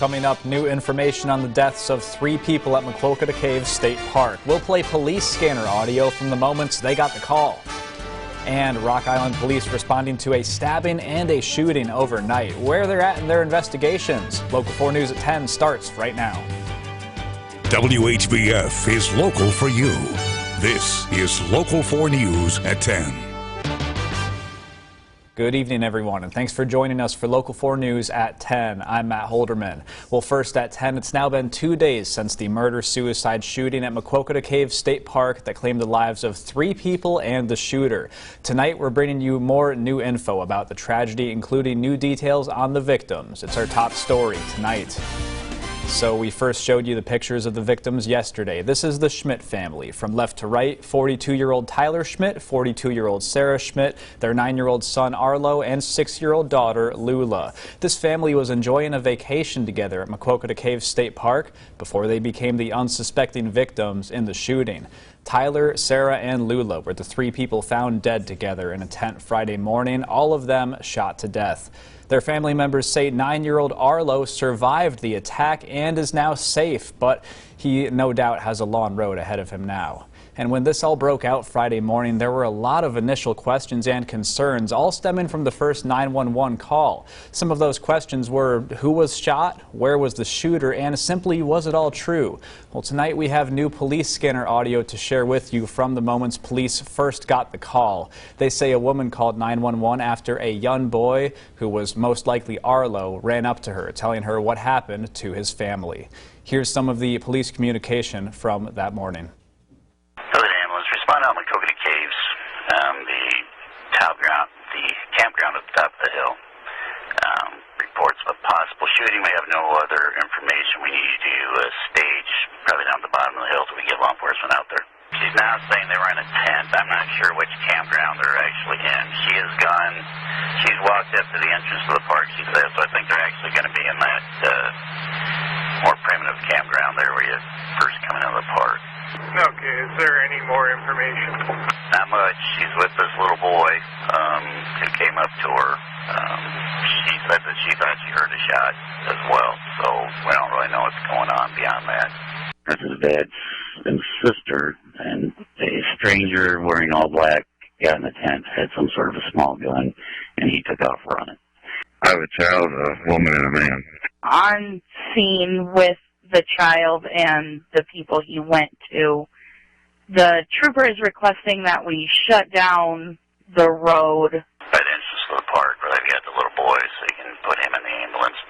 Coming up, new information on the deaths of 3 people at Maquoketa Cave State Park. We'll play police scanner audio from the moments they got the call. And Rock Island police responding to a stabbing and a shooting overnight. Where they're at in their investigations. Local 4 News at 10 starts right now. WHBF is local for you. This is Local 4 News at 10. Good evening, everyone, and thanks for joining us for Local 4 News at 10. I'm Matt Holderman. Well, first at 10, it's now been 2 days since the murder-suicide shooting at Maquoketa Cave State Park that claimed the lives of 3 people and the shooter. Tonight, we're bringing you more new info about the tragedy, including new details on the victims. It's our top story tonight. So we first showed you the pictures of the victims yesterday. This is the Schmidt family. From left to right, 42-year-old Tyler Schmidt, 42-year-old Sarah Schmidt, their 9-year-old son Arlo, and 6-year-old daughter Lula. This family was enjoying a vacation together at Maquoketa Cave State Park before they became the unsuspecting victims in the shooting. Tyler, Sarah, and Lula were the 3 people found dead together in a tent Friday morning, all of them shot to death. Their family members say 9-year-old Arlo survived the attack and is now safe, but he no doubt has a long road ahead of him now. And when this all broke out Friday morning, there were a lot of initial questions and concerns, all stemming from the first 911 call. Some of those questions were, who was shot, where was the shooter, and simply, was it all true? Well, tonight we have new police scanner audio to share with you from the moments police first got the call. They say a woman called 911 after a young boy, who was most likely Arlo, ran up to her, telling her what happened to his family. Here's some of the police communication from that morning. Responded on Maquoketa Caves, the campground at the top of the hill. Reports of a possible shooting. We have no other information. We need to stage probably down at the bottom of the hill so we get law enforcement out there. She's now saying they were in a tent. I'm not sure which campground they're actually in. She's walked up to the entrance to the park, she says, so I think they're actually going to be in that more primitive campground there where you first come into the park. Okay, is there any more information? Not much. She's with this little boy who came up to her. She said that she thought she heard a shot as well, so we don't really know what's going on beyond that. That's his dad and sister, and a stranger wearing all black got in the tent, had some sort of a small gun, and he took off running. I have a child, a woman, and a man. On scene with the child and the people he went to. The trooper is requesting that we shut down the road. By the entrance to the park where they've got the little boy so you can put him in the ambulance.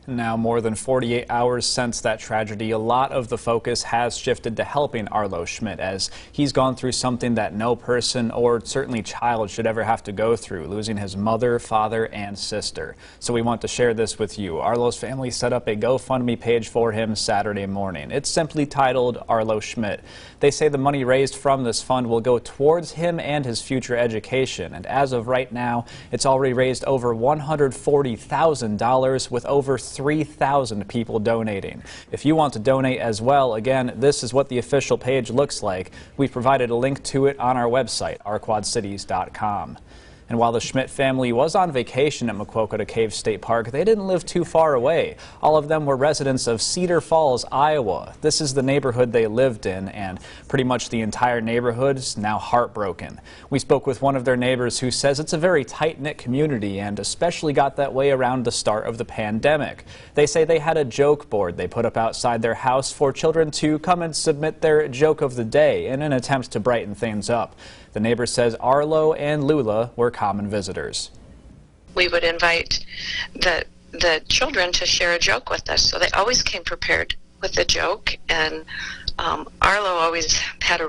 Now, more than 48 hours since that tragedy, a lot of the focus has shifted to helping Arlo Schmidt, as he's gone through something that no person or certainly child should ever have to go through, losing his mother, father, and sister. So we want to share this with you. Arlo's family set up a GoFundMe page for him Saturday morning. It's simply titled Arlo Schmidt. They say the money raised from this fund will go towards him and his future education. And as of right now, it's already raised over $140,000 with over 3,000 people donating. If you want to donate as well, again, this is what the official page looks like. We've provided a link to it on our website, ourquadcities.com. And while the Schmidt family was on vacation at Maquoketa Cave State Park, they didn't live too far away. All of them were residents of Cedar Falls, Iowa. This is the neighborhood they lived in, and pretty much the entire neighborhood is now heartbroken. We spoke with one of their neighbors who says it's a very tight-knit community and especially got that way around the start of the pandemic. They say they had a joke board they put up outside their house for children to come and submit their joke of the day in an attempt to brighten things up. The neighbor says Arlo and Lula were common visitors. We would invite the children to share a joke with us, so they always came prepared with a joke. And Arlo always had a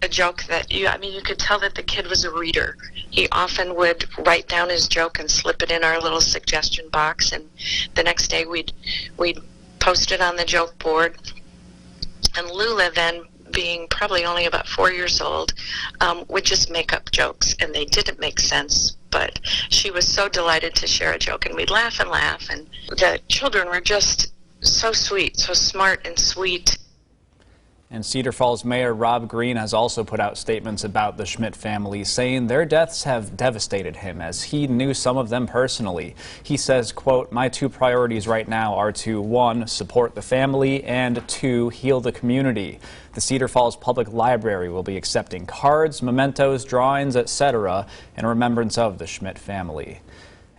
joke that you could tell that the kid was a reader. He often would write down his joke and slip it in our little suggestion box, and the next day we'd post it on the joke board. And Lula then, being probably only about 4 years old, would just make up jokes, and they didn't make sense, but she was so delighted to share a joke, and we'd laugh and laugh, and the children were just so sweet, so smart and sweet. And Cedar Falls Mayor Rob Green has also put out statements about the Schmidt family, saying their deaths have devastated him as he knew some of them personally. He says, quote, "My two priorities right now are to, 1, support the family, and 2, heal the community. The Cedar Falls Public Library will be accepting cards, mementos, drawings, etc. in remembrance of the Schmidt family."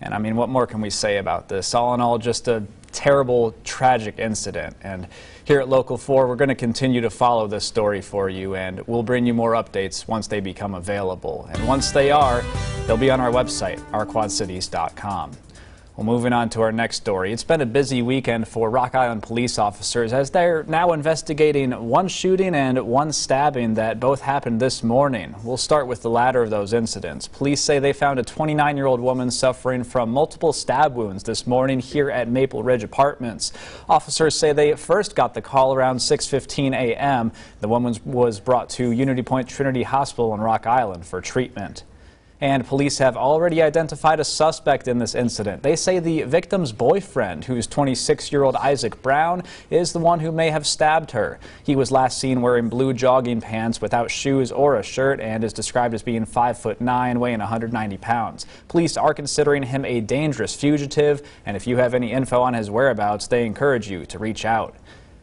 And I mean, what more can we say about this? All in all, just a terrible, tragic incident. And here at Local 4, we're going to continue to follow this story for you, and we'll bring you more updates once they become available. And once they are, they'll be on our website, ourquadcities.com. Well, moving on to our next story. It's been a busy weekend for Rock Island police officers as they're now investigating one shooting and one stabbing that both happened this morning. We'll start with the latter of those incidents. Police say they found a 29-year-old woman suffering from multiple stab wounds this morning here at Maple Ridge Apartments. Officers say they first got the call around 6:15 a.m. The woman was brought to Unity Point Trinity Hospital in Rock Island for treatment. And police have already identified a suspect in this incident. They say the victim's boyfriend, who's 26-year-old Isaac Brown, is the one who may have stabbed her. He was last seen wearing blue jogging pants without shoes or a shirt and is described as being 5'9", weighing 190 pounds. Police are considering him a dangerous fugitive, and if you have any info on his whereabouts, they encourage you to reach out.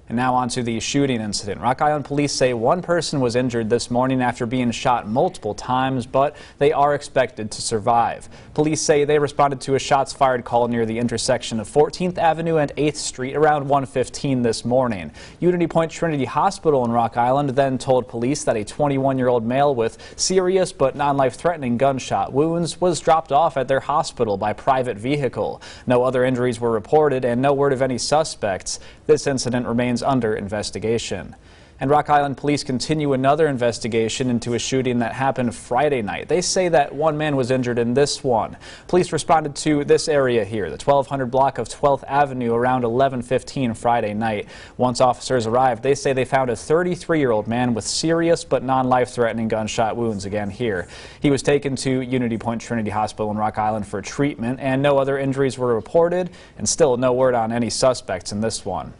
And now on to the shooting incident. Rock Island police say one person was injured this morning after being shot multiple times, but they are expected to survive. Police say they responded to a shots fired call near the intersection of 14th Avenue and 8th Street around 1:15 this morning. Unity Point Trinity Hospital in Rock Island then told police that a 21-year-old male with serious but non-life-threatening gunshot wounds was dropped off at their hospital by private vehicle. No other injuries were reported and no word of any suspects. This incident remains under investigation. And Rock Island police continue another investigation into a shooting that happened Friday night. They say that one man was injured in this one. Police responded to this area here, the 1200 block of 12th Avenue, around 11:15 Friday night. Once officers arrived, they say they found a 33-year-old man with serious but non-life-threatening gunshot wounds again here. He was taken to Unity Point Trinity Hospital in Rock Island for treatment, and no other injuries were reported, and still no word on any suspects in this one.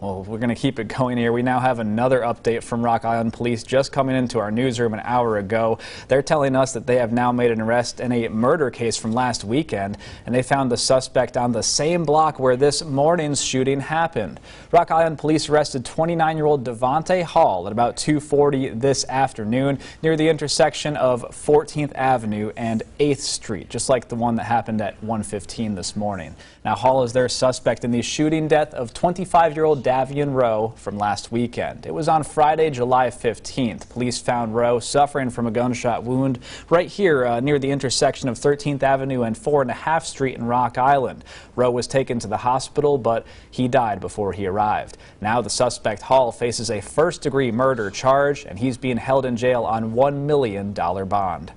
Well, we're going to keep it going here. We now have another update from Rock Island Police just coming into our newsroom an hour ago. They're telling us that they have now made an arrest in a murder case from last weekend, and they found the suspect on the same block where this morning's shooting happened. Rock Island Police arrested 29-year-old Devontae Hall at about 2:40 this afternoon near the intersection of 14th Avenue and 8th Street, just like the one that happened at 1:15 this morning. Now, Hall is their suspect in the shooting death of 25-year-old Davian Rowe from last weekend. It was on Friday, July 15th. Police found Rowe suffering from a gunshot wound right here near the intersection of 13th Avenue and 4.5 Street in Rock Island. Rowe was taken to the hospital, but he died before he arrived. Now the suspect, Hall, faces a first-degree murder charge, and he's being held in jail on $1 million bond.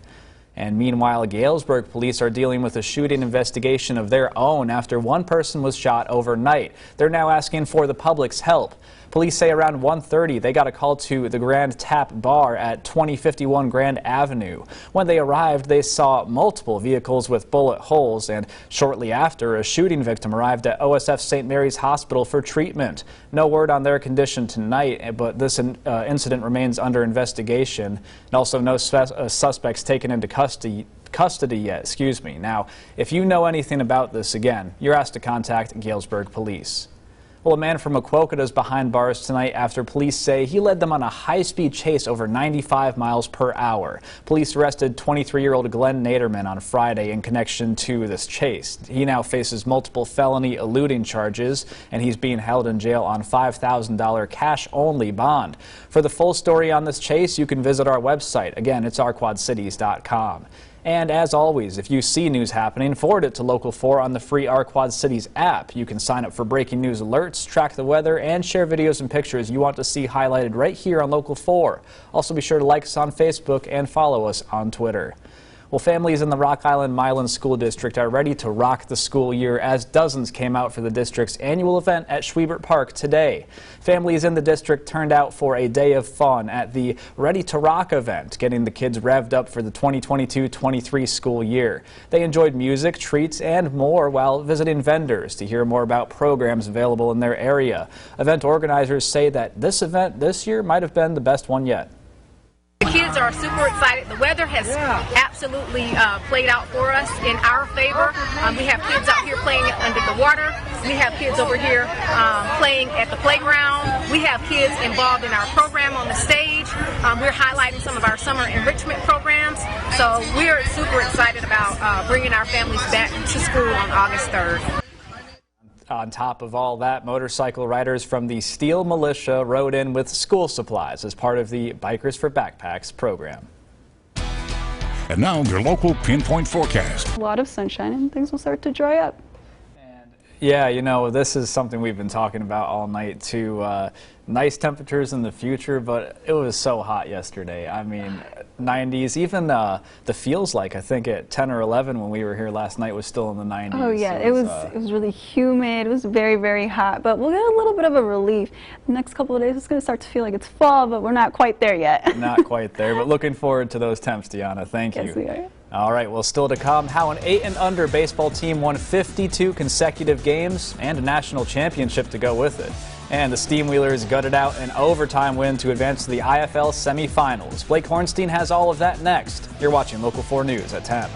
And meanwhile, Galesburg police are dealing with a shooting investigation of their own after one person was shot overnight. They're now asking for the public's help. Police say around 1:30 they got a call to the Grand Tap Bar at 2051 Grand Avenue. When they arrived, they saw multiple vehicles with bullet holes, and shortly after, a shooting victim arrived at OSF St. Mary's Hospital for treatment. No word on their condition tonight, but this incident remains under investigation, and also no suspects taken into custody yet. Now, if you know anything about this, again, you're asked to contact Galesburg Police. Well, a man from Maquoketa is behind bars tonight after police say he led them on a high-speed chase over 95 miles per hour. Police arrested 23-year-old Glenn Naderman on Friday in connection to this chase. He now faces multiple felony eluding charges, and he's being held in jail on $5,000 cash-only bond. For the full story on this chase, you can visit our website. Again, it's ourquadcities.com. And as always, if you see news happening, forward it to Local 4 on the free Our Quad Cities app. You can sign up for breaking news alerts, track the weather, and share videos and pictures you want to see highlighted right here on Local 4. Also be sure to like us on Facebook and follow us on Twitter. Well, families in the Rock Island Milan School District are ready to rock the school year as dozens came out for the district's annual event at Schwiebert Park today. Families in the district turned out for a day of fun at the Ready to Rock event, getting the kids revved up for the 2022-23 school year. They enjoyed music, treats, and more while visiting vendors to hear more about programs available in their area. Event organizers say that this event this year might have been the best one yet. The kids are super excited. The weather has absolutely played out for us in our favor. We have kids out here playing under the water. We have kids over here playing at the playground. We have kids involved in our program on the stage. We're highlighting some of our summer enrichment programs. So we're super excited about bringing our families back to school on August 3rd. On top of all that, motorcycle riders from the Steel Militia rode in with school supplies as part of the Bikers for Backpacks program. And now your local pinpoint forecast. A lot of sunshine and things will start to dry up. Yeah, you know, this is something we've been talking about all night too. Nice temperatures in the future, but it was so hot yesterday. I mean, 90s, even the feels like, I think at 10 or 11 when we were here last night was still in the 90s. Oh yeah, it was really humid. It was very, very hot, but we'll get a little bit of a relief. The next couple of days it's going to start to feel like it's fall, but we're not quite there yet. Not quite there, but looking forward to those temps, Deanna. Thank you. Yes, we are. All right, well, still to come, how an 8-and-under baseball team won 52 consecutive games and a national championship to go with it. And the Steamwheelers gutted out an overtime win to advance to the IFL semifinals. Blake Hornstein has all of that next. You're watching Local 4 News at 10.